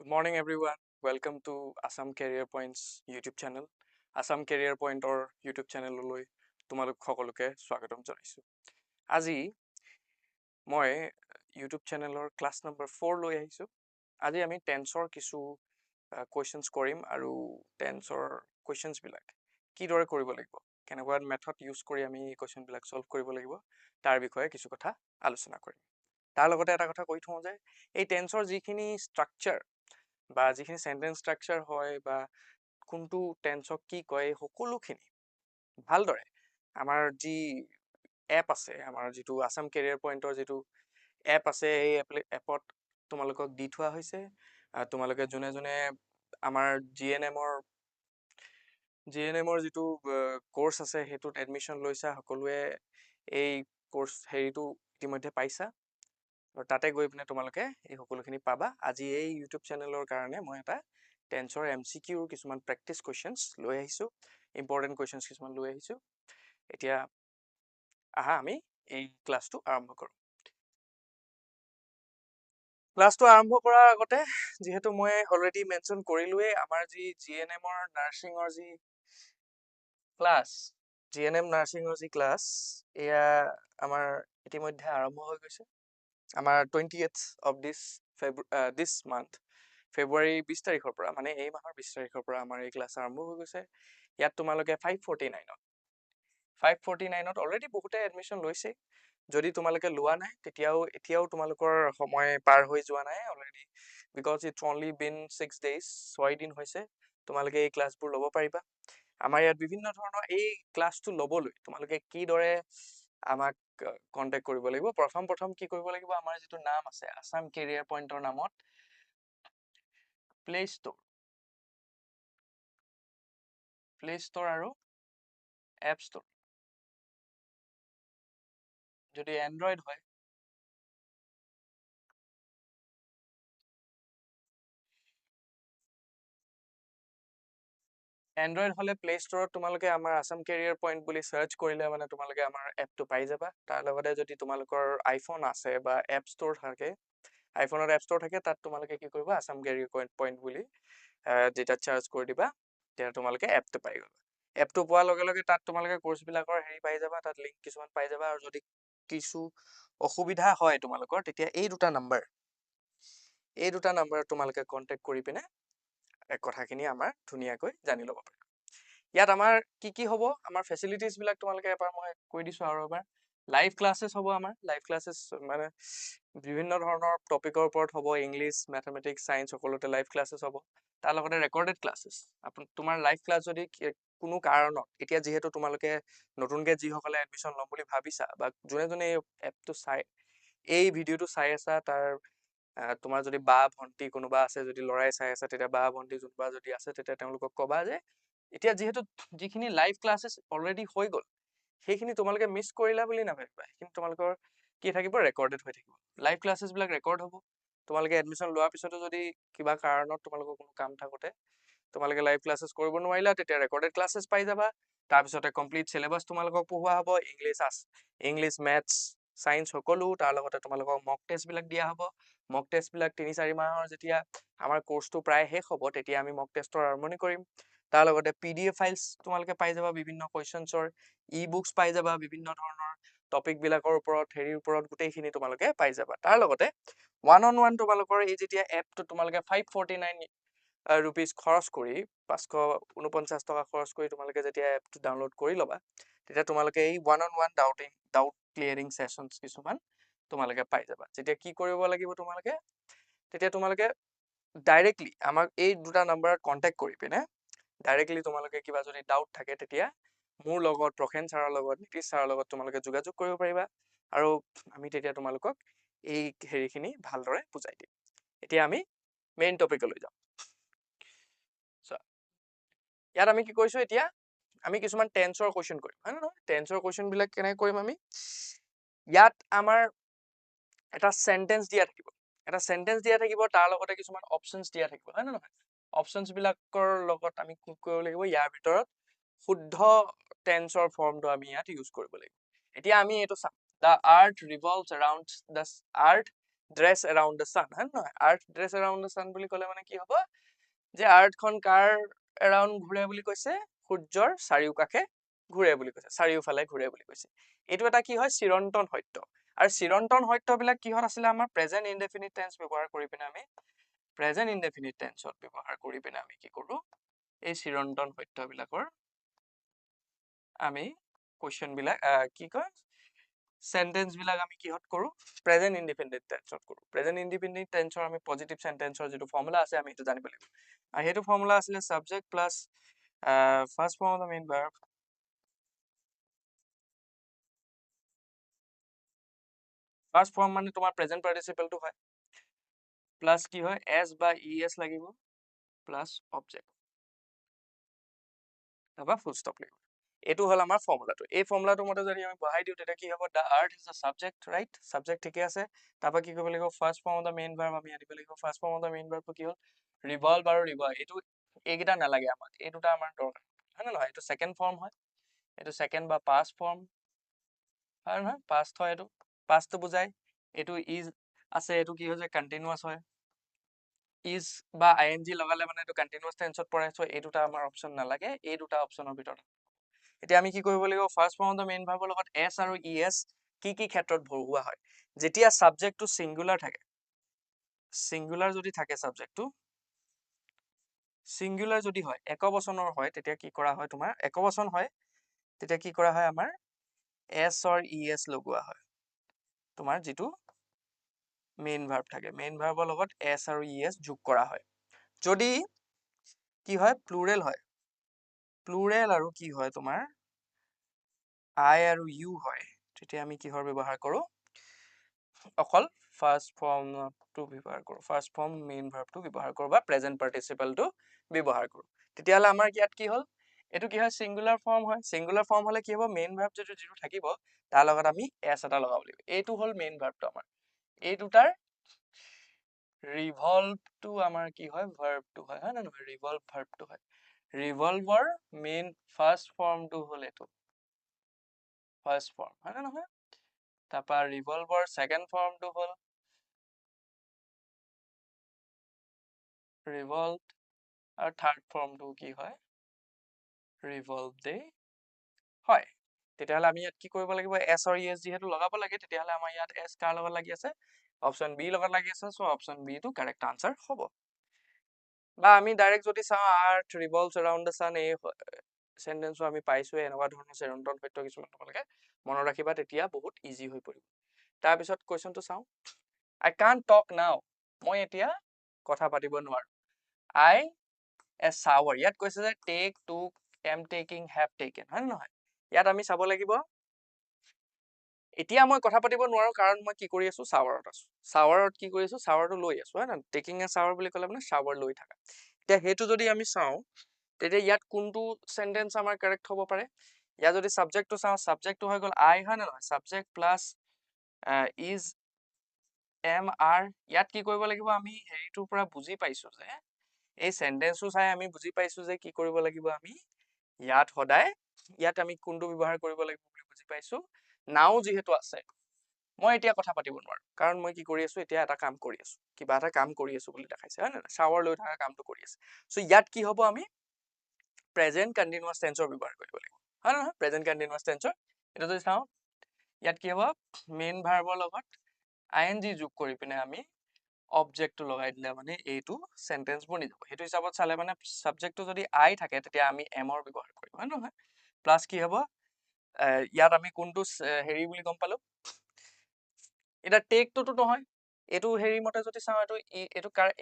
Good morning, everyone. Welcome to Assam Career Points YouTube channel. Assam Career Point or YouTube channelলৈ তোমালোক সকলোকে স্বাগতম জনাইছো। আজি মই YouTube চেনেলৰ ক্লাছ নম্বৰ 4 লৈ আহিছো। আজি আমি টেন্সৰ কিছু কোৱেশ্চনছ কৰিম আৰু টেন্সৰ কোৱেশ্চনছ বিলাক কিদৰে কৰিব লাগিব, কেনেকুৱা মেথড ইউজ কৰি আমি এই কোৱেশ্চন বিলাক সলভ কৰিব লাগিব তাৰ বিষয়ে কিছু কথা আলোচনা কৰিম। তাৰ লগতে এটা কথা কৈ থওঁ যে এই টেন্সৰ যিখিনি ষ্ট্ৰাকচাৰ বা যিখিনি সেন্টেন্স স্ট্ৰাকচাৰ হয় বা কোনটো টেন্সক কি কয় সকলোখিনি ভালদৰে আমাৰ যি এপ আছে, আমাৰ যিটো আসাম কেৰিয়াৰ পইণ্টৰ যিটো এপ আছে, এই এপত তোমালোকক দি থোৱা হৈছে। তোমালোকে যোনে যোনে আমাৰ জিএনএমৰ যিটো কোৰ্স আছে সেইটোত এডমিশ্যন লৈছা, সকলোৱে এই কোৰ্স হেৰিটো ইতিমধ্যে পাইছা আৰু তাতে গৈ পিনে তোমালোকে এই সকলোখিনি পাবা। আজি এই ইউটিউব চেনেলৰ কাৰণে মই এটা টেন্সৰ MCQ কিছুমান প্ৰেক্টিছ কুৱেশ্যনছ লৈ আহিছোঁ, ইম্পৰ্টেণ্ট কুৱেশ্যনছ কিছুমান লৈ আহিছোঁ। এতিয়া আহা আমি এই ক্লাছটো আৰম্ভ কৰোঁ। ক্লাছটো আৰম্ভ কৰাৰ আগতে যিহেতু মই অলৰেডি মেনশ্যন কৰিলোৱেই, আমাৰ যি জিএনএমৰ নাৰ্ছিঙৰ যি ক্লাছ, জিএনএম নাৰ্ছিঙৰ যি ক্লাছ, এয়া আমাৰ ইতিমধ্যে আৰম্ভ হৈ গৈছে। আমাৰ 20th of this month, ফেব্ৰুৱাৰী 20 তাৰিখৰ পৰা, মানে এই মাহৰ 20 তাৰিখৰ পৰা আমাৰ এই ক্লাছ আৰম্ভ হৈ গৈছে। ইয়াত তোমালোকে 549ত অলৰেডি বহুতে এডমিশ্যন লৈছে। যদি তোমালোকে লোৱা নাই এতিয়াও তোমালোকৰ সময় পাৰ হৈ যোৱা নাই already, because it's only been 6 days, 6 দিন হৈছে তোমালোকে এই ক্লাছবোৰ ল'ব পাৰিবা। আমাৰ ইয়াত বিভিন্ন ধৰণৰ এই ক্লাছটো ল'বলৈ তোমালোকে কিদৰে আমাক কন্টেক্ট কৰিব লাগিব। প্ৰথম কি কৰিব লাগিব, আমাৰ যিটো নাম আছে আসাম কেৰিয়াৰ পইণ্টৰ নামত প্লে ষ্ট'ৰ আৰু এপ ষ্ট'ৰ, যদি এণ্ড্ৰইড হয় হলে প্লে ষ্টৰত তোমালোকে আমাৰ আসাম কেৰিয়াৰ পইণ্ট বুলি সাৰ্চ কৰিলে মানে তোমালোকে আমাৰ এপটো পাই যাবা। তাৰ লগতে যদি তোমালোকৰ আইফোন আছে বা এপ ষ্ট'ৰ থাকে, আইফোনত এপ ষ্ট'ৰ থাকে, তাত তোমালোকে কি কৰিবা, আসাম কেৰিয়াৰ পইণ্ট বুলি যেতিয়া চাৰ্চ কৰি দিবা তেতিয়া তোমালোকে এপটো পাই গ'লা। এপটো পোৱাৰ লগে লগে তাত তোমালোকে কোৰ্চবিলাকৰ হেৰি পাই যাবা, তাত লিংক কিছুমান পাই যাবা। আৰু যদি কিছু অসুবিধা হয় তোমালোকৰ, তেতিয়া এই দুটা নাম্বাৰত তোমালোকে কন্টেক্ট কৰি পিনে কথাখিনি আমাৰ ধুনীয়াকৈ জানি ল'ব পাৰিবা। ইয়াত আমাৰ কি হ'ব, আমাৰ ফেচিলিটিজ বিলাক তোমালোকে এবাৰ মই কৈ দিছো আৰু এবাৰ। লাইভ ক্লাছেছ হ'ব, আমাৰ লাইভ ক্লাছেছ মানে বিভিন্ন ধৰণৰ টপিকৰ ওপৰত হ'ব, ইংলিছ, মেথমেটিক্স, ছায়েন্স সকলোতে লাইভ ক্লাছেছ হ'ব। তাৰ লগতে ৰেকৰ্ডেড ক্লাছেছ, তোমাৰ লাইভ ক্লাছ যদি কোনো কাৰণত, এতিয়া যিহেতু তোমালোকে নতুনকে যিসকলে এডমিশ্যন ল'ম বুলি ভাবিছা বা যোনে যোনে এই এপটো এই ভিডিঅ'টো চাই আছা, তাৰ তোমাৰ যদি বা ভণ্টি কোনোবা আছে, যদি ল'ৰাই চাই আছে, তেতিয়া বা ভণ্টি কোনোবা যদি আছে, তেতিয়া তেওঁলোকক ক'বা যে এতিয়া যিহেতু যিখিনি লাইভ ক্লাছেছ অলৰেডি হৈ গ'ল, সেইখিনি তোমালোকে মিছ কৰিলা বুলি নাভাবিবা। সেইখিনি তোমালোকৰ কি থাকিব, ৰেকৰ্ডেড হৈ থাকিব। লাইভ ক্লাছেছ বিলাক ৰেকৰ্ড হ'ব। তোমালোকে এডমিশ্যন লোৱাৰ পিছতো যদি কিবা কাৰণত তোমালোকৰ কোনো কাম থাকোতে তোমালোকে লাইভ ক্লাছেছ কৰিব নোৱাৰিলা, তেতিয়া ৰেকৰ্ডেড ক্লাছেছ পাই যাবা। তাৰপিছতে কমপ্লিট চিলেবাছ তোমালোকক পঢ়োৱা হ'ব, ইংলিছ, মেথছ, ছায়েন্স সকলো। তাৰ লগতে তোমালোকক মক টেষ্ট বিলাক দিয়া হ'ব। মক টেষ্ট বিলাক 3-4 মাহৰ যেতিয়া আমাৰ কোৰ্চটো প্ৰায় শেষ হ'ব, তেতিয়া আমি মক টেষ্টৰ আৰম্ভণি কৰিম। তাৰ লগতে PDF ফাইলছ তোমালোকে পাই যাবা, বিভিন্ন কুৱেশ্যনছৰ বুকছ পাই যাবা, বিভিন্ন ধৰণৰ টপিক বিলাকৰ ওপৰত হেৰিৰ ওপৰত গোটেইখিনি তোমালোকে পাই যাবা। তাৰ লগতে 1-on-1 তোমালোকৰ এই যেতিয়া এপটো তোমালোকে 549 ৰুপিজ খৰচ কৰি, 549 টকা খৰচ কৰি তোমালোকে যেতিয়া এপটো ডাউনলোড কৰি ল'বা, তেতিয়া তোমালোকে এই 1-on-1 ডাউট ক্লিয়াৰিং ছেছনছ কিছুমান তোমালোকে পাই যাবা। যেতিয়া কি কৰিব লাগিব, তেতিয়া তোমালোকে ডাইৰেক্টলি আমাক এই দুটা নাম্বাৰত কণ্টেক্ট কৰি পিনে ডাইৰেক্টলি তোমালোকে কিবা যদি ডাউট থাকে, তেতিয়া মোৰ লগত, প্ৰসেন ছাৰৰ লগত, নীতিশ ছাৰৰ লগত তোমালোকে যোগাযোগ কৰিব পাৰিবা আৰু আমি তেতিয়া তোমালোকক এই হেৰিখিনি ভালদৰে বুজাই দিম। এতিয়া আমি মেইন টপিকলৈ যাওঁ। ইয়াত আমি কি কৰিছো, এতিয়া আমি কিছুমান টেন্সৰ কুৱেশ্যন কৰিম, হয় নে নহয়? টেন্সৰ কুৱেশ্যন বিলাক কেনেকৈ কৰিম আমি, ইয়াত আমাৰ এটা সেন্টেন্স দিয়া থাকিব, তাৰ লগতে কিছুমান অপচনছ দিয়া থাকিব, হয় নে নহয়? অপচনছ বিলাকৰ লগত আমি কি কৰিব লাগিব, ইয়াৰ ভিতৰত শুদ্ধ টেন্সৰ ফৰ্মটো আমি ইয়াত ইউজ কৰিব লাগিব। এতিয়া আমি এইটো চাম, the earth revolves around dress around the sun, হয় নহয়? Earth dress around the sun বুলি ক'লে মানে কি হ'ব যে আৰ্থখন কাৰ এৰাউণ্ড ঘূৰে বুলি কৈছে? সূৰ্যৰ চাৰিওকাষে ঘূৰে বুলি কৈছে, চাৰিওফালে ঘূৰে বুলি কৈছে। এইটো এটা কি হয়? চিৰন্তন সত্য। আৰু চিৰন্তন সত্যবিলাক কিহত আছিলে? আমাৰ প্ৰেজেন্ট ইনডেফিনিট টেন্স ব্যৱহাৰ কৰি পিনে আমি প্ৰেজেন্ট ইনডেফিনিট টেন্সত ব্যৱহাৰ কৰি পিনে আমি কি কৰো? এই চিৰন্তন সত্যবিলাকৰ আমি কুৱেশ্যন বিলাক কি কয় সেন্টেন্স বিলাক আমি কিহত কৰো? প্ৰেজেন্ট ইনডিপেন্ডেন্ট টেন্সত কৰো। প্ৰেজেন্ট ইনডিপেন্ডেন্ট টেন্সৰ আমি পজিটিভ সেন্টেন্সৰ যিটো ফৰ্মুলা আছে আমি সেইটো জানিব লাগিব। আৰু সেইটো ফৰ্মুলা আছিলে subject plus first form of the main verb first form মানে তোমাৰ প্ৰেজেন্ট পাৰ্টিসিপলটো হয় প্লাস কি হয় এস বা ইএস লাগিব প্লাস অবজেক্ট তাৰপৰা ফুল ষ্টপ লাগিব। এইটো হল আমাৰ ফৰ্মুলাটো। এই ফৰ্মুলাটো মতে যদি আমি বহাই দিওঁ তেতিয়া কি হ'ব? The earth is the subject, right? Subject ঠিকে আছে। তাৰপৰা কি কৰিব লাগিব? First form of the main verb আমি আনিব লাগিব। First form of the main ভাৰ্বটো কি হ'ল? ৰিভলভ আৰু ৰিভলভ। এইটো এইকেইটা নালাগে আমাক, এই দুটা আমাৰ দৰকাৰ হয় নে নহয়? এইটো সেকেন্ড ফৰ্ম হয়, এইটো সেকেন্ড বা পাষ্ট ফৰ্ম হয় নহয়? পাষ্ট হয়, এইটো পাষ্টটো বুজাই। এইটো ইজ আছে, এইটো কি হৈছে? কন্টিনিউয়াস হয়। ইজ বা আইএনজি লগালে মানে এইটো কন্টিনিউয়াস টেন্সত পৰে। সো এই দুটা আমাৰ অপচন নালাগে, এই দুটা অপচনৰ ভিতৰত। এতিয়া আমি কি কৰিব লাগিব? First form of the main ভাৰ্বৰ লগত এস আৰু ইএস কি কি ক্ষেত্ৰত ভৰোৱা হয়? যেতিয়া সাবজেক্টটো সিঙ্গুলাৰ থাকে, সিঙ্গুলাৰ যদি থাকে সাবজেক্টটো সিঙ্গুলাৰ যদি হয়, একবচনৰ হয়, তেতিয়া কি কৰা হয়? তোমাৰ একবচন হয় তেতিয়া কি কৰা হয়? আমাৰ এস or ইএস লগোৱা হয়। তোমাৰ যিটো মেইন ভাৰ্ব থাকে, মেইন ভাৰ্বৰ লগত এস আৰু ইএস যোগ কৰা হয়। যদি কি হয়? প্লুৰেল হয়, প্লুৰেল আৰু কি হয় তোমাৰ আই আৰু ইউ হয়, তেতিয়া আমি কিহৰ ব্যৱহাৰ কৰো? অকল ফাৰ্স্ট ফৰ্মটো ব্যৱহাৰ কৰো, ফাৰ্স্ট ফৰ্ম মেইন ভাৰ্বটো ব্যৱহাৰ কৰো বা প্ৰেজেন্ট পাৰ্টিসিপলটো ব্যৱহাৰ কৰো। তেতিয়াহ'লে আমাৰ ইয়াত কি হ'ল? এইটো কি হয়? সিঙ্গুলাৰ ফৰ্ম হয়। সিঙ্গুলাৰ ফৰ্ম হলে কি হ'ব? মেইন ভাৰ্ব যিটো থাকিব তাৰ লগত আমি এস এটা লগাব লাগিব। এইটো হ'ল মেইন ভাৰ্বটো আমাৰ। এই দুটাৰ ৰিভলভটো আমাৰ কি হয়? ভাৰ্বটো হয়, হয় নে নহয়? ৰিভলভ ভাৰ্বটো হয়। ৰিভলভৰ মেইন ফাৰ্স্ট ফৰ্মটো হ'ল এইটো ফাৰ্স্ট ফৰ্ম, হয় নে নহয়? তাৰপৰা ৰিভলভৰ সেকেন্ড ফৰ্মটো হ'ল ৰিভলভ আৰু থাৰ্ড ফৰ্মটো কি হয়? ৰিভলভ দে হয়। তেতিয়াহ'লে আমি ইয়াত কি কৰিব লাগিব? এস আৰু ইএস যিহেতু লগাব লাগে, তেতিয়াহ'লে আমাৰ ইয়াত এস কাৰ লগত লাগি আছে? অপচন বি লগত লাগি আছে। সো অপচন বি টো কাৰেক্ট আনসাৰ হ'ব। বা আমি ডাইৰেক্ট যদি চাওঁ আৰ্থ ৰিভলভছ এৰাউণ্ড দ্য ছান, এই সেন্টেন্সটো আমি পাইছোৱে। এনেকুৱা ধৰণৰ চিৰন্তন সত্য কিছুমান তোমালোকে মনত ৰাখিবা, তেতিয়া বহুত ইজি হৈ পৰিব। তাৰপিছত কুৱেশ্যনটো চাওঁ। I can't talk now, মই এতিয়া কথা পাতিব নোৱাৰো। I a shower, ইয়াত কৈছে যে take, took, am taking, have taken, হয় নে নহয়? ইয়াত আমি চাব লাগিব এতিয়া মই কথা পাতিব নোৱাৰো কাৰণ মই কি কৰি আছো? শাৱাৰত আছো। শাৱাৰত কি কৰি আছো? শাৱাৰটো লৈ আছো, হয় না? টেকিং এ শাৱাৰ বুলি ক'লে মানে শাৱাৰ লৈ থাকা। এতিয়া সেইটো যদি আমি চাওঁ তেতিয়া ইয়াত কোনটো সেন্টেন্স আমাৰ কাৰেক্ট হ'ব পাৰে? ইয়াত যদি সাবজেক্টটো চাওঁ, সাবজেক্টটো হৈ গ'ল আই, হয় নে নহয়? Subject plus is M R. ইয়াত কি কৰিব লাগিব? আমি হেৰিটোৰ পৰা বুজি পাইছো যে এই সেন্টেন্সটো চাই আমি বুজি পাইছো যে কি কৰিব লাগিব? আমি ইয়াত সদায় ইয়াত আমি কোনটো ব্যৱহাৰ কৰিব লাগিব বুলি বুজি পাইছো। নাও যিহেতু আছে, মই এতিয়া কথা পাতিব নোৱাৰো কাৰণ মই কি কৰি আছো? এতিয়া এটা কাম কৰি আছো, কিবা এটা কাম কৰি আছো বুলি দেখাইছে, হয় নে নহয়? শাৱাৰ লৈ থকা কামটো কৰি আছে। সো ইয়াত কি হ'ব? আমি প্ৰেজেন্ট কন্টিনিউয়াস টেন্সৰ ব্যৱহাৰ কৰিব লাগিব, হয় নে নহয়? প্ৰেজেন্ট কন্টিনিউয়াস টেন্সৰ এটা যদি চাওঁ ইয়াত কি হ'ব? মেইন ভাৰ্বৰ লগত আইএনজি যোগ কৰি পিনে আমি অবজেক্টটো লগাই দিলে মানে এইটো সেন্টেন্স বনি যাব। সেইটো হিচাপত চালে মানে সাবজেক্টটো যদি আই থাকে তেতিয়া আমি এমৰ ব্যৱহাৰ কৰিম, হয় নহয়? প্লাস কি হ'ব? ইয়াত আমি কোনটো হেৰি বুলি গম পালো? এটা টেকটোতো নহয়, এইটো হেৰি মতে যদি চাওঁ এইটো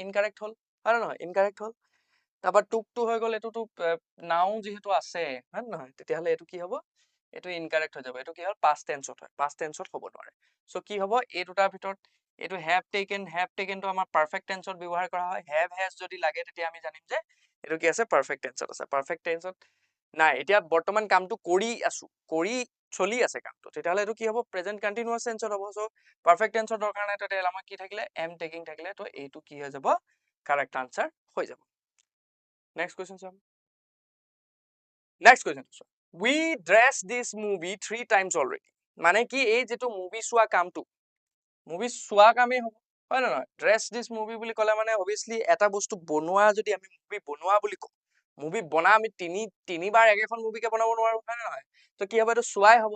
ইনকাৰেক্ট হ'ল, হয় নে নহয়? ইনকাৰেক্ট হ'ল। তাৰপৰা টুকটো হৈ গ'ল, এইটোতো নাও যিহেতু আছে, হয় নে নহয়? তেতিয়াহ'লে এইটো কি হ'ব? এইটো ইনকাৰেক্ট হৈ যাব। এইটো কি হ'ল? পাষ্ট টেন্সত হয়, পাষ্ট টেন্সত হ'ব নোৱাৰে। সো কি হ'ব? এই দুটাৰ ভিতৰত এইটো হেভ টেকেনটো আমাৰ পাৰফেক্ট টেন্সত ব্যৱহাৰ কৰা হয়। হেভ হেজ যদি লাগে তেতিয়া আমি জানিম যে এইটো কি আছে? পাৰফেক্ট টেন্সত আছে। পাৰফেক্ট টেন্সত নাই, এতিয়া বৰ্তমান কামটো কৰি আছো, কৰি চলি আছে কামটো, তেতিয়াহ'লে এইটো কি হ'ব? প্ৰেজেন্ট কন্টিনিউয়াস টেন্সত হ'ব। সো পাৰফেক্ট টেন্সৰ দৰকাৰ নাই, তেতিয়াহ'লে আমাৰ কি থাকিলে? এম টেকিং থাকিলে। তো এইটো কি হৈ যাব? কাৰেক্ট আনসাৰ হৈ যাব। নেক্সট কুৱেশ্যন চাম। নেক্সট কুৱেশ্যন চোৱা। We dress this movie 3 times already, মানে কি? এই যিটো মুভি চোৱা কামটো, মুভি চোৱা কামেই হ'ব। হয় নে নহয় ড্ৰেছ দিছ মুভি বুলি ক'লে মানে অবভিয়াছলি এটা বস্তু বনোৱা যদি আমি মুভি বনোৱা বুলি কওঁ মুভি বনা আমি তিনিবাৰ একেখন মুভিকে বনাব নোৱাৰো হয় নে নহয় তো কি হ'ব এইটো চোৱাই হ'ব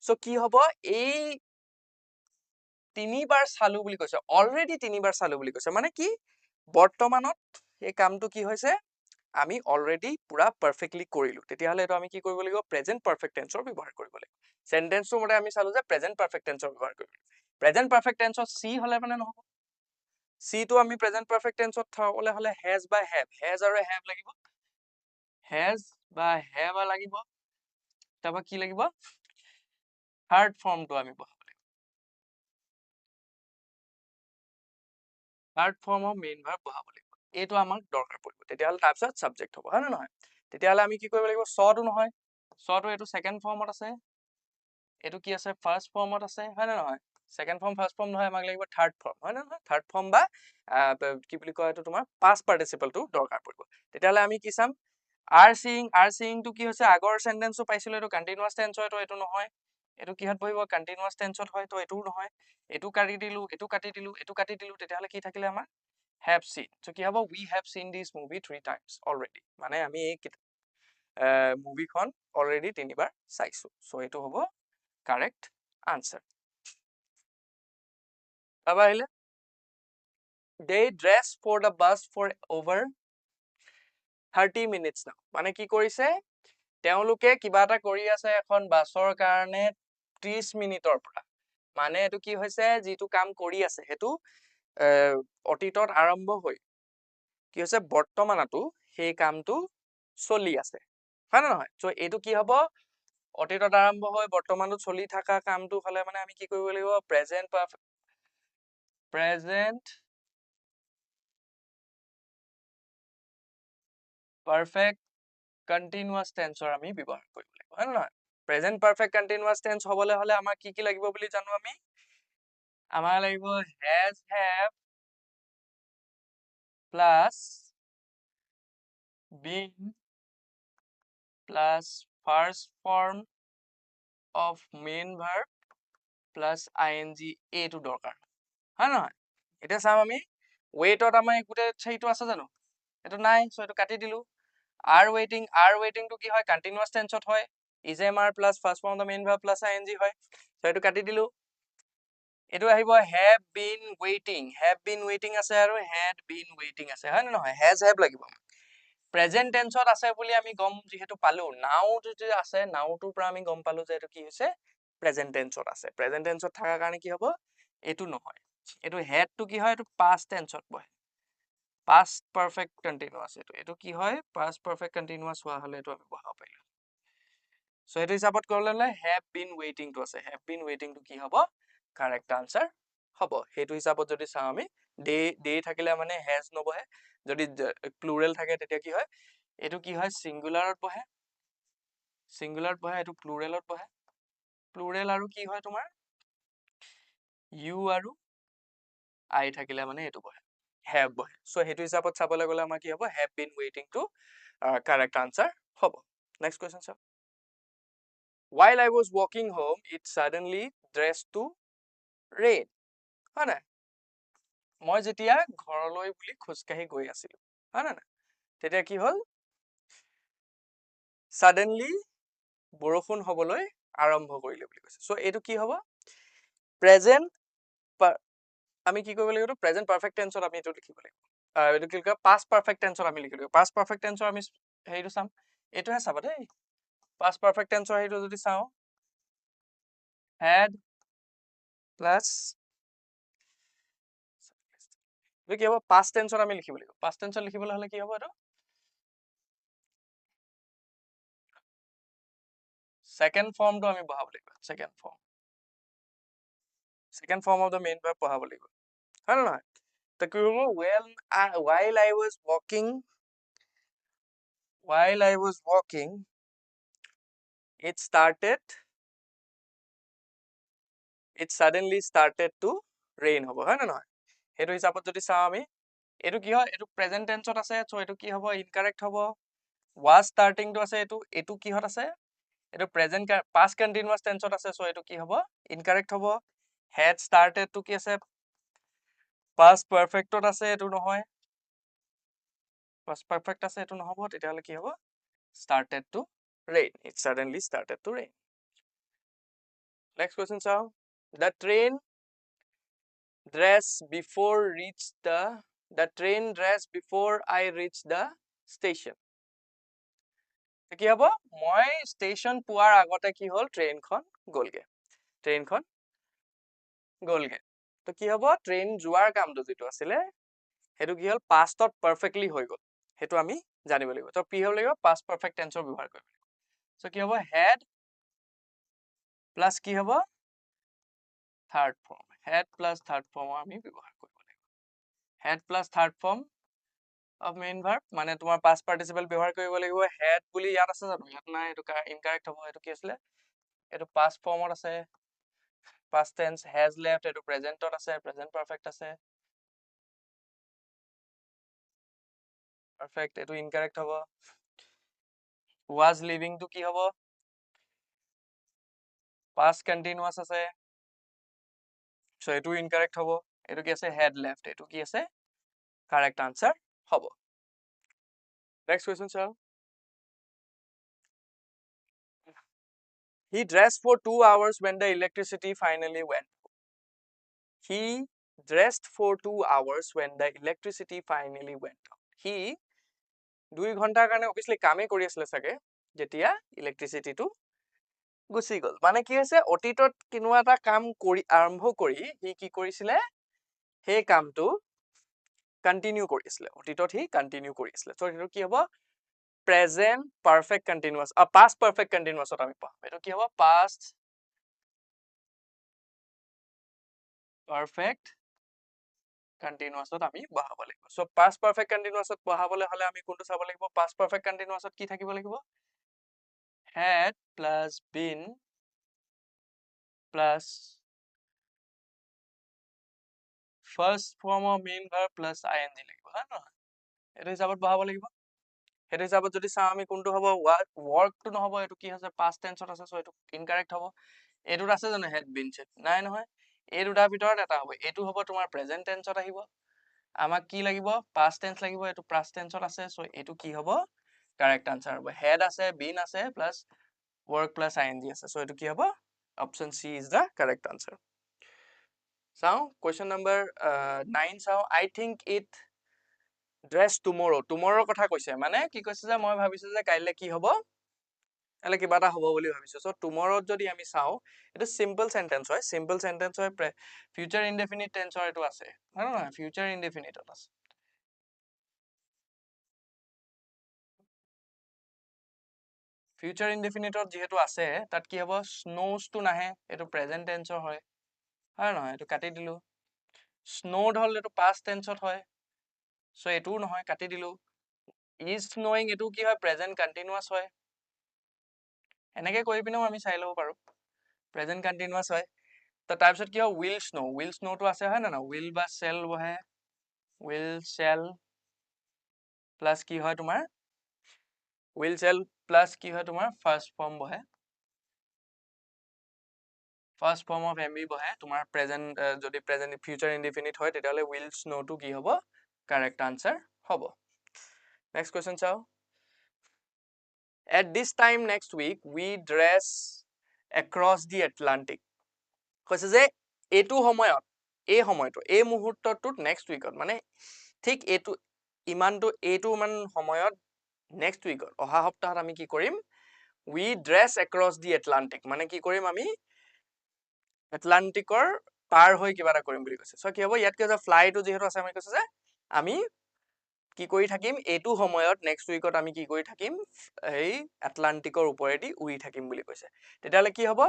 সো কি হ'ব এই তিনিবাৰ চালো বুলি কৈছে অলৰেডি তিনিবাৰ চালো বুলি কৈছে মানে কি বৰ্তমানত এই কামটো কি হৈছে আমি অলৰেডি পুৰা পাৰফেক্টলি কৰিলো তেতিয়াহ'লে এইটো আমি কি কৰিব লাগিব প্ৰেজেন্ট পাৰফেক্ট টেন্সৰ ব্যৱহাৰ কৰিব লাগিব সেন্টেন্সটো মতে আমি চালো যে প্ৰেজেন্ট পাৰফেক্ট টেন্সৰ ব্যৱহাৰ কৰিব প্ৰেজেন্ট পাৰফেক্ট টেন্সত সি হলে মানে নহব সি টো আমি প্ৰেজেন্ট পাৰফেক্ট টেন্সত থবলৈ হলে হেজ বা হেভ হেজ আৰু হেভ লাগিব হেজ বা হেভ লাগিব তাৰপৰা কি লাগিব থাৰ্ড ফৰ্মটো আমি বহাব লাগিব third form of main verb বহাব লাগিব এইটো আমাক দৰকাৰ পৰিব তেতিয়াহ'লে তাৰপিছত সাবজেক্ট হ'ব হয় নে নহয় তেতিয়াহ'লে আমি কি কৰিব লাগিব সটো নহয় সটো এইটো সেকেন্ড ফৰ্মত আছে এইটো কি আছে ফাৰ্ষ্ট ফৰ্মত আছে হয় নে নহয় সেকেন্ড ফৰ্ম ফাৰ্ষ্ট ফৰ্ম নহয় আমাক লাগিব থাৰ্ড ফৰ্ম হয় নে নহয় থাৰ্ড ফৰ্ম বা কি বুলি কয় এইটো তোমাৰ পাষ্ট পাৰ্টিসিপলটো দৰকাৰ পৰিব তেতিয়াহ'লে আমি কি চাম আৰ সিং টো কি হৈছে আগৰ সেন্টেন্সটো পাইছিলো এইটো কন্টিনিউয়াস টেন্স হয় তো এইটো নহয় এইটো কিহত বহিব কন্টিনিউয়াস টেন্সত হয় তো এইটোও নহয় এইটো কাটি দিলো এইটো কাটি দিলো এইটো কাটি দিলো তেতিয়াহ'লে কি থাকিলে আমাৰ have seen so কি হ'ব we have seen this movie 3 times already মানে আমি এই মুভিখন অলৰেডি তিনিবাৰ চাইছো সো এইটো হ'ব কাৰেক্ট আনসাৰ তাৰপৰা আহিলে they dress for the bus for over 30 minutes now মানে কি কৰিছে তেওঁলোকে কিবা এটা কৰি আছে এখন বাছৰ কাৰণে 30 মিনিটৰ পৰা মানে এইটো কি হৈছে যিটো কাম কৰি আছে সেইটো অতীতত আৰম্ভ হৈ কি হৈছে বৰ্তমানতো সেই কামটো চলি আছে হয় নে নহয় সো এইটো কি হ'ব অতীতত আৰম্ভ হৈ বৰ্তমানত চলি থকা কামটো হলে মানে আমি কি কৰিব লাগিব প্ৰেজেন্ট পাৰফেক্ট কন্টিনিউয়াস টেন্সৰ আমি ব্যৱহাৰ কৰিব লাগিব হয় নে নহয় প্ৰেজেন্ট পাৰফেক্ট কন্টিনিউয়াস টেন্স হবলৈ হলে আমাক কি লাগিব বুলি জানো আমি আমাৰ লাগিব has have plus been plus first form of main verb plus ing এইটো দৰকাৰ হয় নহয় এতিয়া চাম আমি ওয়েটত আমাৰ গোটেই সেইটো আছে জানো এইটো নাই সো এইটো কাটি দিলো are waiting টো কি হয় কন্টিনিউয়াস টেন্সত হয় is am are plus first form of the main verb plus ing হয় সো এইটো কাটি দিলো এইটো আহিব have been waiting আছে আৰু had been waiting আছে হয় নে নহয় has have লাগিব প্ৰেজেন্ট টেন্সত আছে বুলি আমি গম যেহেতু পালো নাও যদি আছে নাওটোৰ পৰা আমি গম পালো যে এইটো কি হৈছে প্ৰেজেন্ট টেন্সত আছে প্ৰেজেন্ট টেন্সত থাকাৰ কাৰণে কি হ'ব এইটো নহয় এইটো had টো কি হয় এইটো past টেন্সত বহে past perfect continuous এইটো কি হয় past perfect continuous হোৱা হলে এইটো আমি বহাব পাৰিলো সো এইটো হিচাপত কৰিলে have been waiting টো আছে have been waiting টো কি হ'ব কাৰেক্ট আনসাৰ হ'ব সেইটো হিচাপত যদি চাও আমি দে থাকিলে মানে has নবহে যদি প্লুৰেল থাকে তেতিয়া কি হয় এইটো কি হয় সিঙ্গুলাৰত বহে এইটো প্লুৰেলত বহে প্লুৰেল আৰু কি হয় তোমাৰ you আৰু I থাকিলে মানে এইটো বহে have বহে সো সেইটো হিচাপত চাবলৈ গলে আমাৰ কি হ'ব have been waiting টো কাৰেক্ট আনসাৰ হ'ব নেক্সট কোৱেশ্চন চাও while I was walking home it suddenly dressed to rain হয় নাই মই যেতিয়া ঘৰলৈ বুলি খোজকাঢ়ি গৈ আছিলো হয় না তেতিয়া কি হল suddenly বৰষুণ হবলৈ আৰম্ভ কৰিলে বুলি কৈছে সো এইটো কি হ'ব প্ৰেজেন্ট আমি কি কৰিব লাগিব প্ৰেজেন্ট পাৰফেক্ট টেন্সত আমি এইটো লিখিব লাগিব এইটো কি কয় পাষ্ট পাৰফেক্ট টেন্সত আমি লিখিব লাগিব পাষ্ট পাৰফেক্ট টেন্সৰ আমি হেৰিটো চাম এইটোহে চাবা দেই পাষ্ট পাৰফেক্ট টেন্সৰ হেৰিটো যদি চাও had plus এইটো কি হ'ব পাষ্ট টেন্সত আমি লিখিব লাগিব পাষ্ট টেন্সত লিখিবলৈ হলে কি হ'ব এইটো সেকেন্ড ফৰ্মটো আমি বহাব লাগিব second form of the main verb বহাব লাগিব হয় নে নহয় তো কি হ'ব while I was walking it suddenly started to rain হ'ব হয় নে নহয় সেইটো হিচাপত যদি চাও আমি এইটো কি হয় এইটো প্ৰেজেন্ট টেন্সত আছে সো এইটো কি হ'ব ইনকাৰেক্ট হ'ব was starting টো আছে এইটো কিহত আছে এইটো প্ৰেজেন্ট past continuous টেন্সত আছে সো এইটো কি হ'ব ইনকাৰেক্ট হ'ব had started টো কি আছে past perfectত আছে এটো নহয় past perfect আছে এটো নহব তেতিয়াহলে কি হ'ব started to rain it suddenly started to rain next question চাও the train dress before reach the train dress before I reach the station কি হ'ব মই ষ্টেচন পোৱাৰ আগতে কি হ'ল ট্ৰেইনখন গ'লগে তো কি হ'ব ট্ৰেইন যোৱাৰ কামটো যেটো আছিলে হেতু কি হ'ল পাষ্টত পাৰফেক্টলি হৈ গ'ল হেতু আমি জানিব লাগিব তো কি হ'ব লাগিব পাষ্ট পাৰফেক্ট টেন্সৰ ব্যৱহাৰ কৰিব লাগিব সো কি হ'ব had প্লাস কি হ'ব third form had plus third form আমি ব্যৱহাৰ কৰিব লাগিব had plus third form of main verb মানে তোমাৰ past participle ব্যৱহাৰ কৰিব লাগিব had বুলি ইয়াত আছে জানো ইয়াত নাই এটো ইনকাৰেক্ট হ'ব এটো কি আছিলে এটো past formত আছে past tense has left এটো presentত আছে present perfect আছে perfect এটো ইনকাৰেক্ট হ'ব was living to কি হ'ব past continuous আছে so এটো ইনকাৰেক্ট হ'ব এটো কি আছে had left এটো কি আছে correct answer হ'ব next question sir he dressed for 2 hours when the electricity finally went he dressed for 2 hours when the electricity finally went out he 2 ঘন্টাৰ কাৰণে obviously কামে কৰি আছিল সাগে যেতিয়া ইলেক্ট্ৰিসিটিটো গুচি গল মানে কি হৈছে অতীতত কিনো এটা কাম কৰি আৰম্ভ কৰি হি কি কৰিছিলে হে কামটো কন্টিনিউ কৰিছিলে অতীতত হি কন্টিনিউ কৰিছিলে সো এটো কি হ'ব present perfect continuous past perfect continuous আমি পাম এটো কি হ'ব past perfect continuous আমি বহাব লাগিব সো past perfect continuous বহাবলে হলে আমি কোনটো চাব লাগিব past perfect continuous কি থাকিব লাগিব had plus been plus first form of main verb plus ing লাগিব হয় না এটো হিচাপত বহাব লাগিব এটো হিচাপত যদি চাও আমি কোনটো হ'ব work তো নহব এটো কি আছে past tense আছে সো এটো ইনকাৰেক্ট হ'ব এটোত আছে জানো had been said নাই নহয় এই দুটাৰ ভিতৰত এটা হ'ব এটো হ'ব তোমাৰ present tense আহিব আমাক কি লাগিব past tense লাগিব এটো past tense আছে সো এটো কি হ'ব correct answer হ'ব had আছে been আছে plus work plus ing আছে সো এটো কি হ'ব option C is the correct answer চাও question number 9 চাও I think it dress tomorrow কথা কৈছে মানে কি কৈছে যে মই ভাবিছো যে কাইলে কি হ'ব এলে কিবা এটা হ'ব বুলি ভাবিছো সো tomorrow যদি আমি চাও এটো simple sentence হয় future indefinite tense এটো আছে হয় না future indefinite আছে future indefinite যেহেতু আছে তাত কি হ'ব snows তো নাহে এটো present tense হয় হয় নহয় এটো কাটি দিলো snowed হল এটো past tense হয় সো এটো নহয় কাটি দিলো is snowing এটো কি হয় present continuous হয় এনেকে কৰি পিনেও আমি চাই লব পাৰো present continuous হয় তো তাৰ পিছত কি হয় will snow তো আছে হয় না will বা shall বহে will shall plus কি হয় তোমাৰ will shall plus কি হয় তোমাৰ first form বহে first form of MB বহে তোমাৰ present যদি present future indefinite হয় তেতিয়াহলে will snow to কি হ'ব correct answer হ'ব next question চাও at this time next week we dress across the Atlantic কৈছে যে এটো সময়ত এই সময়টো এই মুহূৰ্তটোত next weekত মানে ঠিক এটো ইমানটো এটো মান সময়ত next weekত অহা সপ্তাহত আমি কি কৰিম we dress across the Atlantic মানে কি কৰিম আমি আটলান্টিকৰ পাৰ হৈ কিবা এটা কৰিম বুলি কৈছে সো কি হ'ব ইয়াত কি আছে ফ্লাইটো যেহেতু আছে আমি কৈছে যে আমি কি কৰি থাকিম এটো সময়ত next weekত আমি কি কৰি থাকিম এই আটলান্টিকৰ ওপৰেদি উৰি থাকিম বুলি কৈছে তেতিয়ালে কি হ'ব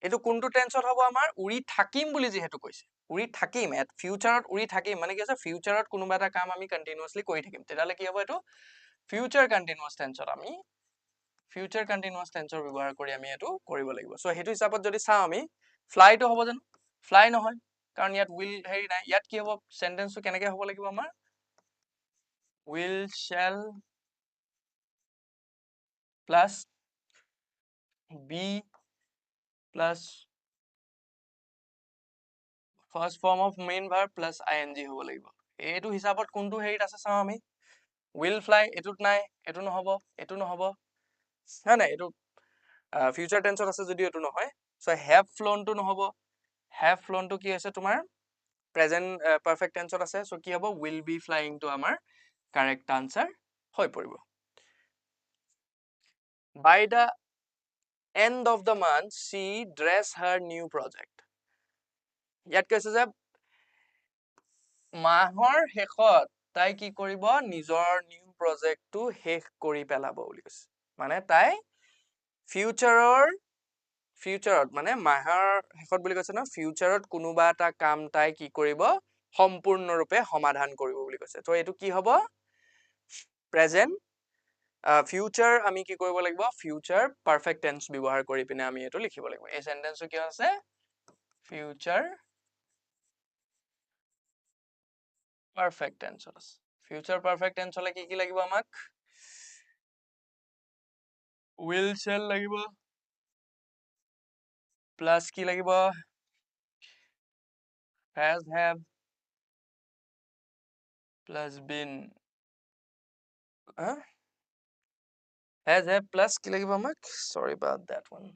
এটো কোনটো টেন্সত হ'ব আমাৰ উৰি থাকিম বুলি যেহেতু কৈছে উৰি থাকিম এট ফিউচাৰত উৰি থাকিম মানে কি আছে ফিউচাৰত কোনোবা এটা কাম আমি কন্টিনিউয়াছলি কৰি থাকিম তেতিয়ালে কি হ'ব এটো ফিউচাৰ কন্টিনিউয়াছ টেন্সত আমি ফিউচাৰ কন্টিনিউয়াছ টেন্সৰ ব্যৱহাৰ কৰি আমি এটো কৰিব লাগিব সো হেতু হিচাপত যদি চাও আমি ফ্লাই তো হ'ব জানো ফ্লাই নহয় কাৰণ ইয়াত will হেৰি নাই ইয়াত কি হ'ব সেন্টেন্সটো কেনেকৈ হ'ব লাগিব আমাৰ will shall plus be plus first form of main verb plus ing হ'ব লাগিব এইটো হিচাপত কোনটো হেৰিত আছে চাওঁ আমি will fly এটোত নাই এটো নহব এটো নহব হয় নাই এটো ফিউচাৰ টেন্সত আছে যদি এটো নহয় সো have flown টো নহব have flown টো কি আছে তোমাৰ present perfect tense আছে সো কি হ'ব will be flying টো আমাৰ correct answer হৈ পৰিব by the end of the month she dress her new project ইয়াত কৈছে যে মাহৰ শেষত তাই কি কৰিব নিজৰ নিউ প্ৰজেক্টটো শেষ কৰি পেলাব বুলি কৈছে মানে তাই ফিউচাৰত মানে মাহৰ শেষত বুলি কৈছে ন ফিউচাৰত কোনোবা এটা কাম তাই কি কৰিব সম্পূৰ্ণৰূপে সমাধান কৰিব বুলি কৈছে তো এইটো কি হ'ব প্ৰেজেন্ট ফিউচাৰ আমি কি কৰিব লাগিব ফিউচাৰ পাৰফেক্ট টেন্স ব্যৱহাৰ কৰি পিনে আমি এইটো লিখিব লাগিব এই সেন্টেন্সটো কি আছে ফিউচাৰ পাৰফেক্ট টেন্সত আছে ফিউচাৰ পাৰফেক্ট টেন্স হলে কি লাগিব আমাক will shall লাগিব প্লাস কি লাগিব has have plus been has have plus কি লাগিব আমাক sorry about that one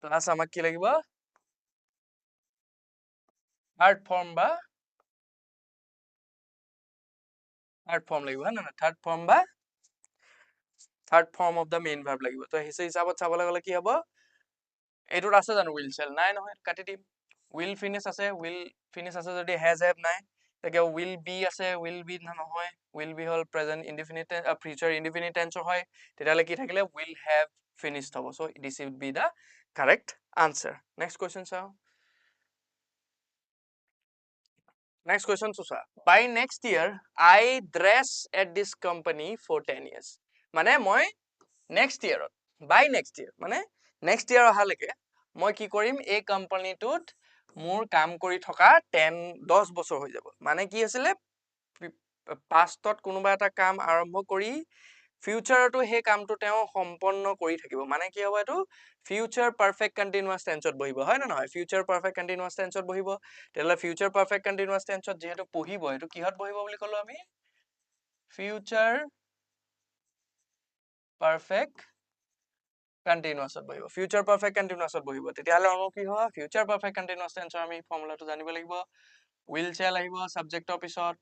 plus আমাক কি লাগিব থাৰ্ড ফৰ্ম বা থাৰ্ড ফৰ্ম লাগিব হয় না থাৰ্ড ফৰ্ম বা third form of the main verb লাগিব তো সেই হিচাপত চাবলৈ গলে কি হ'ব এইটোত আছে জানো will shall নাই নহয় কাটি দিম will finish আছে যদি has have নাই তাকে will be আছে will be নহয় will be hall present indefinite future indefinite tense হয় তেতিয়ালে কি থাকিলে will have finished হ'ব so this would be the correct answer next question চাও next question চোৱা by next year I dress at this company for 10 years মানে মই next year by next year মানে next year অহালৈকে মই কি কৰিম এই কোম্পানীটোত মোৰ কাম কৰি থকা 10 বছৰ হৈ যাব মানে কি আছিলে পাষ্টত কোনোবা এটা কাম আৰম্ভ কৰি ফিউচাৰটো সেই কামটো তেওঁ সম্পন্ন কৰি থাকিব মানে কি হ'ব এইটো ফিউচাৰ পাৰফেক্ট কন্টিনিউয়াস টেন্সত বহিব হয় না নহয় ফিউচাৰ পাৰফেক্ট কন্টিনিউয়াস টেন্সত বহিব তেলে ফিউচাৰ পাৰফেক্ট কন্টিনিউয়াস টেন্সত যেহেতু পঢ়িব এইটো কিহত বহিব বুলি ক'লো আমি ফিউচাৰ পাৰফেক্ট কন্টিনিউয়াসত বহিব ফিউচাৰ পাৰফেক্ট কন্টিনিউয়াসত বহিব তেতিয়াহলে আমাৰ কি হ'ব ফিউচাৰ পাৰফেক্ট কন্টিনিউয়াস টেন্সৰ আমি ফৰ্মুলাটো জানিব লাগিব will shall আহিব সাবজেক্টৰ পিছত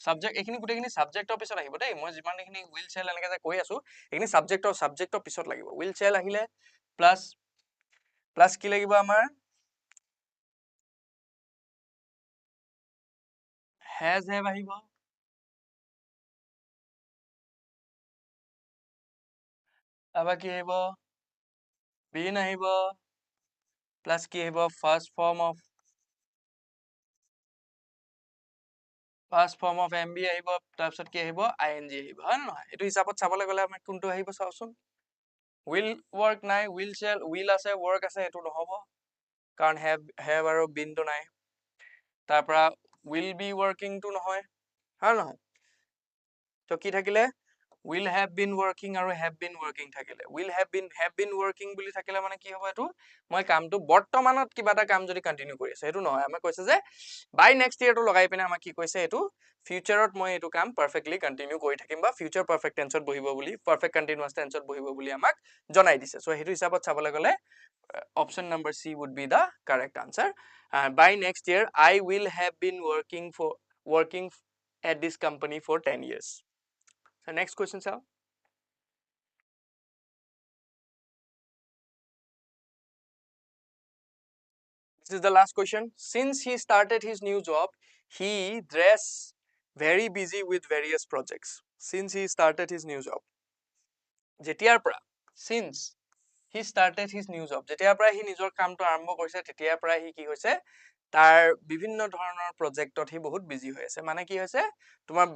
সাবজেক্ট এখিনি গুটেখিনি সাবজেক্টৰ পিছত আহিব দেই মই যিমান এখিনি will shall এনেকে যে কৈ আছো এখিনি সাবজেক্টৰ পিছত লাগিব will shall আহিলে প্লাস কি লাগিব আমাৰ has have আহিব আবার কি আহিব been আহিব প্লাস কি আহিব ফার্স্ট ফর্ম অফ MB আহিব তাৰপিছত কি আহিব ing আহিব হয় না নহয় এটো হিচাপত চাবলৈ গলে আমাৰ কোনটো আহিব চাওচোন will work নাই will shall will আছে work আছে এটো নহব কাৰণ have আৰু been টো নাই তাৰ পৰা will be working টো নহয় হয় নহয় তো কি থাকিলে will have been working আৰু have been working থাকিলে will have been working বুলি থাকিলে মানে কি হ'ব এটো মই কামটো বৰ্তমানত কিবা এটা কাম যদি কন্টিনিউ কৰি আছে এটো নহয় আমাক কৈছে যে বাই নেক্সট ইয়াৰ টো লগাই পিনে আমাক কি কৈছে এটো ফিউচাৰত মই এটো কাম পাৰফেক্টলি কন্টিনিউ কৰি থাকিম বা ফিউচাৰ পাৰফেক্ট টেন্সত বহিব বুলি পাৰফেক্ট কন্টিনিউয়াস টেন্সত বহিব বুলি আমাক জনাই দিছে সো হেতু হিচাপত চাবলৈ গলে option number C would be the correct answer by next year I will have been working at this company for 10 years so next question sir this is the last question since he started his new job he dress very busy with various projects since he started his new job যেতিয়াৰ পৰা since he started his new job যেতিয়াৰ পৰা হি নিজৰ কামটো আৰম্ভ কৰিছে তেতিয়াৰ পৰা হি কি হৈছে তাৰ বিভিন্ন ধৰণৰ প্ৰজেক্টত হি বহুত বিজি হৈ আছে মানে কি হৈছে তোমাৰ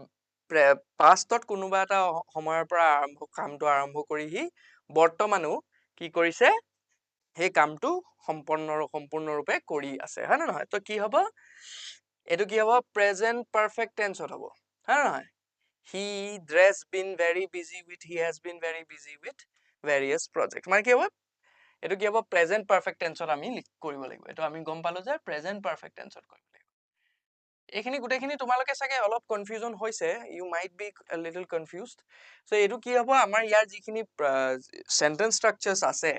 পাষ্টত কোনোবা এটা সময়ৰ পৰা কামটো আৰম্ভ কৰি হি বৰ্তমানো কি কৰিছে সেই কামটো সম্পূৰ্ণৰূপে কৰি আছে হয় না নহয় তো কি হ'ব এটো কি হ'ব প্ৰেজেন্ট পাৰফেক্ট টেন্সত হ'ব হয় না নহয় he has been very busy with various projects মানে কি হ'ব এইটো কি হ'ব প্ৰেজেন্ট পাৰফেক্ট টেন্সত আমি কৰিব লাগিব এইটো আমি গম পালো যে প্ৰেজেন্ট পাৰফেক্ট টেন্সত কৰিব লাগিব এইখিনি গোটেইখিনি তোমালোকে চাগে অলপ কনফিউজন হৈছে you might be a little confused so এইটো কি হ'ব আমাৰ ইয়াৰ যিখিনি সেন্টেন্স স্ট্ৰাকচাৰছ আছে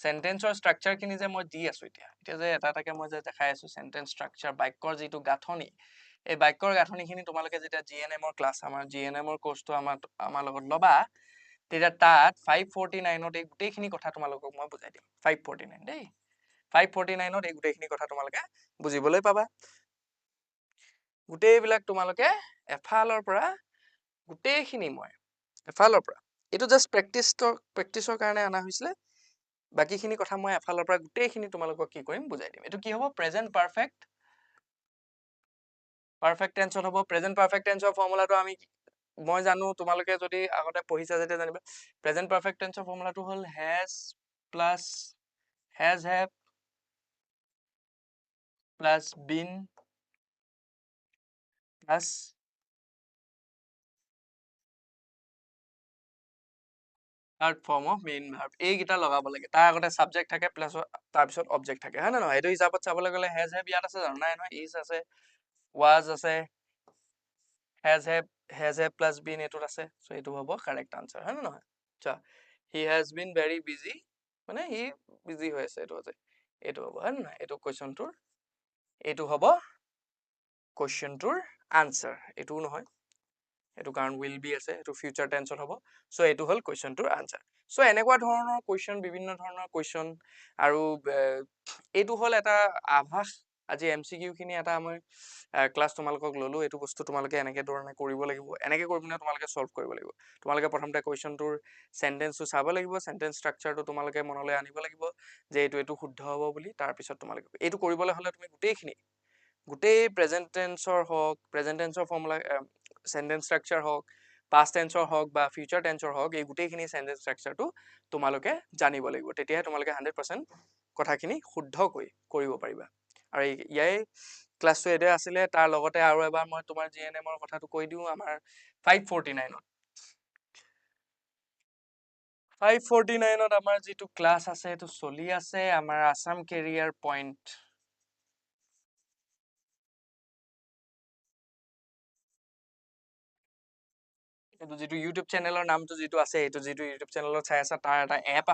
সেন্টেন্সৰ স্ট্ৰাকচাৰ খিনি যে মই দি আছো এতিয়া যে এটা এটাকে মই যে দেখাই আছো সেন্টেন্স স্ট্ৰাকচাৰ বাক্যৰ যিটো গাঁথনি এই বাক্যৰ গাঁথনিখিনি তোমালোকে যেতিয়া জিএনএমৰ ক্লাছ আমাৰ জিএনএমৰ কোৰ্সটো আমাৰ লগত ল'বা তেতিয়া তাত 549ত এই গোটেইখিনি কথা তোমালোকক মই বুজাই দিম 549 দেই 549ত এই গোটেইখিনি কথা তোমালোকে বুজিবলৈ পাবা গোটেইবিলাক তোমালোকে এফালৰ পৰা গোটেইখিনি মই এফালৰ পৰা এইটো জাস্ট প্ৰেক্টিছৰ কাৰণে আনা হৈছিলে বাকিখিনি কথা মই এফালৰ পৰা গোটেইখিনি তোমালোকক কি কৰিম বুজাই দিম এইটো কি হ'ব প্ৰেজেন্ট পাৰফেক্ট টেন্সত হ'ব প্ৰেজেন্ট পাৰফেক্ট টেন্সৰ ফৰ্মুলাটো আমি মই জানো তোমালোকে যদি আগতে পঢ়িছা যেতিয়া জানিবা প্ৰেজেন্ট পাৰফেক্ট টেন্সৰ ফৰ্মুলাটো হ'ল has plus has have plus been plus third form of main verb এইকেইটা লগাব লাগে তাৰ আগতে সাবজেক্ট থাকে প্লাস তাৰপিছত অবজেক্ট থাকে হয় নে নহয় এইটো হিচাপত চাবলৈ গ'লে has have ইয়াত আছে জানো নাই নহয় is আছে was আছে has have plus been এইটোত আছে সো এইটো হ'ব কাৰেক্ট আনসাৰ হয় নে নহয় আচ্ছা he has been very busy মানে হি বিজি হৈ আছে এইটো হ'ব হয় নে নহয় এইটো কোৱেশ্চনটোৰ এইটো হ'ব কোৱেশ্চনটোৰ আনসাৰ এইটোও নহয় এইটো কাৰণ will be আছে এইটো ফিউচাৰ টেন্সত হ'ব সো এইটো হ'ল কোৱেশ্চনটোৰ আনসাৰ সো এনেকুৱা ধৰণৰ কোৱেশ্চন বিভিন্ন ধৰণৰ কোৱেশ্চন আৰু এইটো হ'ল এটা আভাস আজি এমসিকিউ খিনি এটা মই ক্লাছ তোমালোকক ললো এইটো বস্তু তোমালোকে এনেকে ধৰণে কৰিব লাগিব এনেকে কৰি পিনে তোমালোকে সলভ কৰিব লাগিব তোমালোকে প্ৰথমতে কোৱেশ্চনটোৰ সেন্টেন্সটো চাব লাগিব সেন্টেন্স স্ট্ৰাকচাৰটো তোমালোকে মনলৈ আনিব লাগিব যে এইটো শুদ্ধ হ'ব বুলি তাৰ পিছত তোমালোকে এইটো কৰিবলৈ হ'লে তুমি গোটেই প্ৰেজেন্ট টেন্সৰ হওক প্ৰেজেন্ট টেন্সৰ ফৰ্মুলা সেন্টেন্স স্ট্ৰাকচাৰ হওক পাষ্ট টেন্সৰ হওক বা ফিউচাৰ টেন্সৰ হওক এই গোটেইখিনি সেন্টেন্স স্ট্ৰাকচাৰটো তোমালোকে জানিব লাগিব তেতিয়াহে তোমালোকে 100% কথাখিনি শুদ্ধকৈ কৰিব পাৰিবা আৰু ইয়াই ক্লাছটো এডে আছিলে তাৰ লগতে আৰু এবাৰ মই তোমাৰ জিএনএমৰ কথাটো কৈ দিও আমাৰ 549ত আমাৰ যিটো ক্লাছ আছে সেইটো চলি আছে আমাৰ আসাম কেৰিয়াৰ পইণ্ট এইটো যিটো ইউটিউব চেনেলৰ নামটো যিটো আছে এইটো যিটো ইউটিউব চেনেলত চাই আছা তাৰ এটা এপ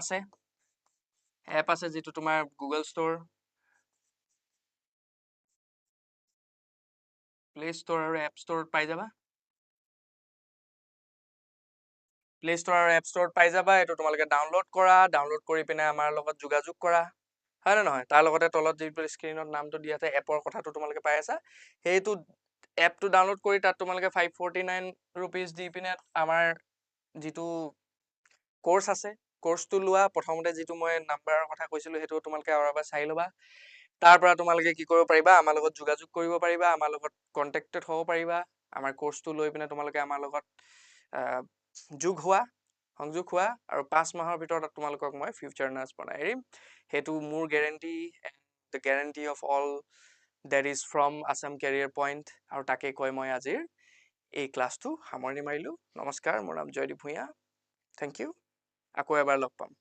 আছে যিটো তোমাৰ গুগল ষ্ট'ৰ প্লে ষ্ট'ৰ আৰু এপ ষ্ট'ৰত পাই যাবা প্লে ষ্ট'ৰ আৰু এপ ষ্ট'ৰত পাই যাবা এইটো তোমালোকে ডাউনলোড কৰা ডাউনলোড কৰি পিনে আমাৰ লগত যোগাযোগ কৰা হয় নে নহয় তাৰ লগতে তলত যিটো স্ক্ৰীনত নামটো দিয়া আছে এপৰ কথাটো তোমালোকে পাই আছা সেইটো এপটো ডাউনলোড কৰি তাত তোমালোকে 549 ৰুপিজ দি পিনে আমাৰ যিটো কোৰ্স আছে কোৰ্সটো লোৱা প্ৰথমতে যিটো মই নাম্বাৰৰ কথা কৈছিলো সেইটো তোমালোকে আৰু এবাৰ চাই ল'বা তাৰ পৰা তোমালোকে কি কৰিব পাৰিবা আমাৰ লগত যোগাযোগ কৰিব পাৰিবা আমাৰ লগত কন্টেক্টেড হ'ব পাৰিবা আমাৰ কোৰ্সটো লৈ পিনে তোমালোকে আমাৰ লগত সংযোগ হোৱা আৰু 5 মাহৰ ভিতৰত তোমালোকক মই ফিউচাৰ নাৰ্ছ বনাই এৰিম সেইটো মোৰ guarantee and the guarantee of all that is from Assam career point আৰু তাকে কৈ মই আজিৰ এই ক্লাছটো সামৰণি মাৰিলো নমস্কাৰ মোৰ নাম জয়দীপ ভূঞা থেংক ইউ আকৌ এবাৰ লগ পাম